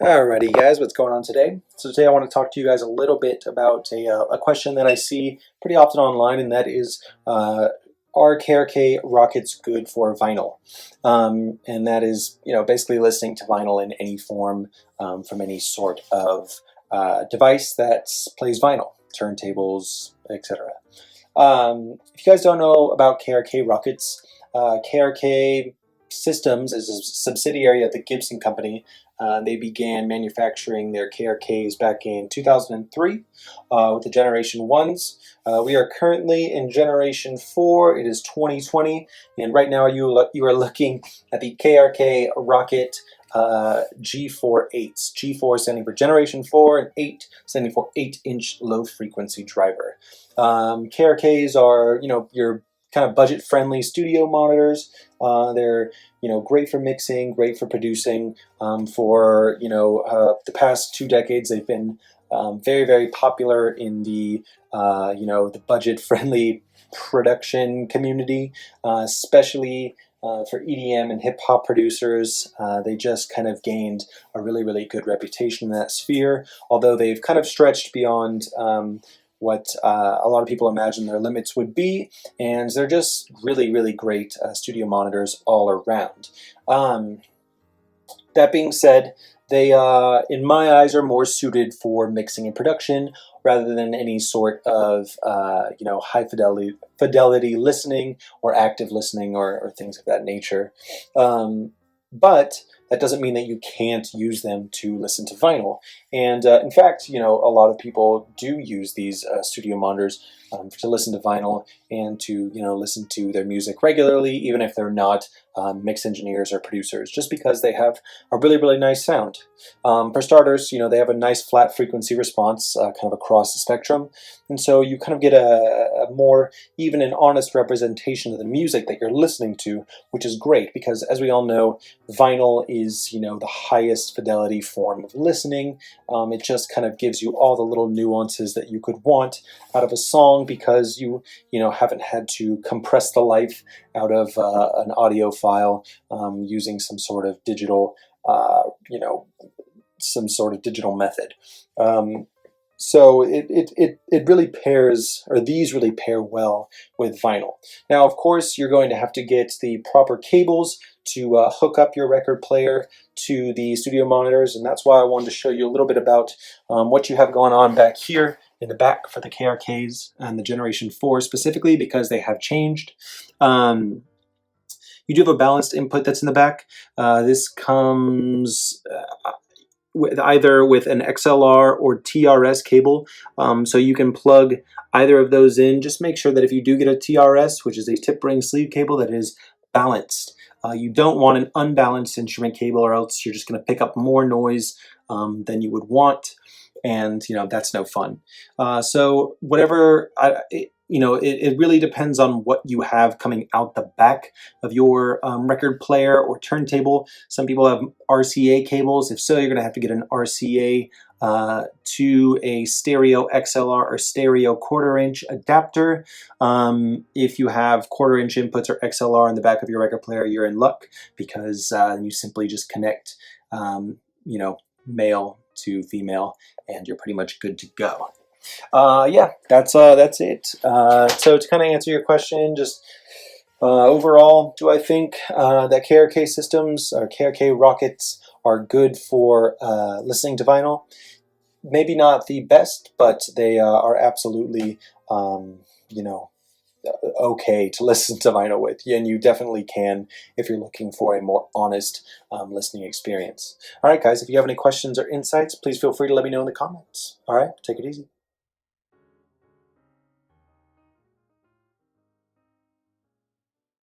Alrighty guys, what's going on today? So today I want to talk to you guys a little bit about a question that I see pretty often online, and that is, are KRK Rokits good for vinyl? And that is, basically listening to vinyl in any form from any sort of device that plays vinyl, turntables, etc. If you guys don't know about KRK Rokits, KRK Systems is a subsidiary of the Gibson Company. They began manufacturing their KRKs back in 2003 with the Generation 1s. We are currently in Generation 4. It is 2020, and right now you are looking at the KRK Rokit G4 8s. G4 standing for Generation 4, and 8 standing for 8-inch low-frequency driver. KRKs are, your kind of budget-friendly studio monitors. They're great for mixing, great for producing. For the past 2 decades, they've been very, very popular in the the budget-friendly production community, especially for EDM and hip hop producers. They just kind of gained a really, really good reputation in that sphere, although they've kind of stretched beyond what a lot of people imagine their limits would be, and they're just really, really great studio monitors all around. That being said, they, in my eyes, are more suited for mixing and production rather than any sort of, high fidelity listening or active listening or things of that nature. But that doesn't mean that you can't use them to listen to vinyl. And in fact, a lot of people do use these studio monitors to listen to vinyl and to, listen to their music regularly, even if they're not mix engineers or producers, just because they have a really, really nice sound. For starters, they have a nice flat frequency response kind of across the spectrum. And so you kind of get a more even and honest representation of the music that you're listening to, which is great because, as we all know, vinyl is, the highest fidelity form of listening. It just kind of gives you all the little nuances that you could want out of a song because you haven't had to compress the life out of an audio file using some sort of digital, method. So it really pairs, or these really pair well with vinyl. Now, of course, you're going to have to get the proper cables to hook up your record player to the studio monitors, and that's why I wanted to show you a little bit about what you have going on back here in the back for the KRKs and the Generation 4 specifically, because they have changed. You do have a balanced input that's in the back. This comes either with an XLR or TRS cable, so you can plug either of those in. Just make sure that if you do get a TRS, which is a tip ring sleeve cable, that is balanced. You don't want an unbalanced instrument cable, or else you're just going to pick up more noise than you would want, and that's no fun. So whatever, it really depends on what you have coming out the back of your record player or turntable. Some people have RCA cables. If so, you're going to have to get an RCA to a stereo XLR or stereo 1/4-inch adapter. If you have 1/4-inch inputs or XLR in the back of your record player, you're in luck, because you simply just connect, male to female, and you're pretty much good to go. Yeah, that's it. So to kind of answer your question, just overall, do I think that KRK systems or KRK Rokits are good for listening to vinyl? Maybe not the best, but they are absolutely, okay to listen to vinyl with, and you definitely can if you're looking for a more honest listening experience. All right, guys, if you have any questions or insights, please feel free to let me know in the comments. All right, take it easy.